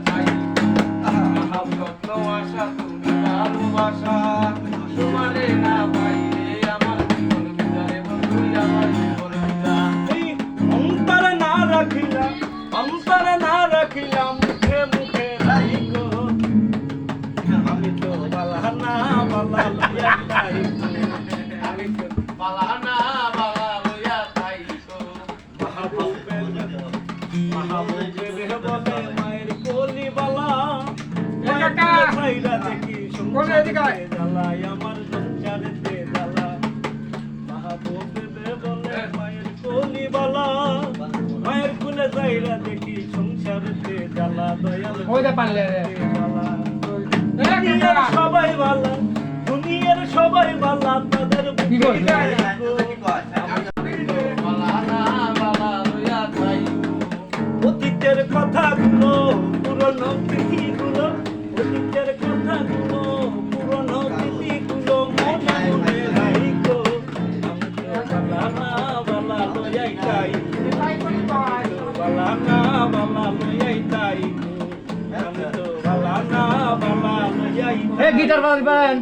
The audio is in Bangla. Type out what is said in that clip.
তাই মহাব্বত আশা তুমি ভালোবাসা তোমারে না পাইলে আমার জীবন বিদারে বন্ধু আমার জীবন বিদা অন্তরে না রাখিলাম মুখে মুখে রাইকো আমি তো বালানা বালা লইয়া তাইকো আমি তো বালানা বালা লইয়া তাইকো মাহবুবে বলে মায়ের কোলি বালা কাকা মাইরা দেখি কোন এদিকে জ্বালাই আমার সংসারেতে জ্বালা মাহবুবে বলে মায়ের কোলি বালা মায়ের কোলে যাইরা দেখি সংসারেতে জ্বালা দয়াল ওইটা পারলে রে জ্বালা দুনিয়ার সবাই বালা দুনিয়ার সবাই বালা তাদের কি বুকে কইছে? রাখো। বালানা বালা লইয়া তাইকো অতীতের কথাগুলো পুরনো স্মৃতিগুলো অতীতের কথাগুলো পুরনো স্মৃতিগুলো মনে মনে রাইকো আমি তো বালানা বালা লইয়াই তাইকো বালানা বালা লইয়াই তাইকো আমি তো বালানা বালা লইয়াই এ গিটার বাজাবেন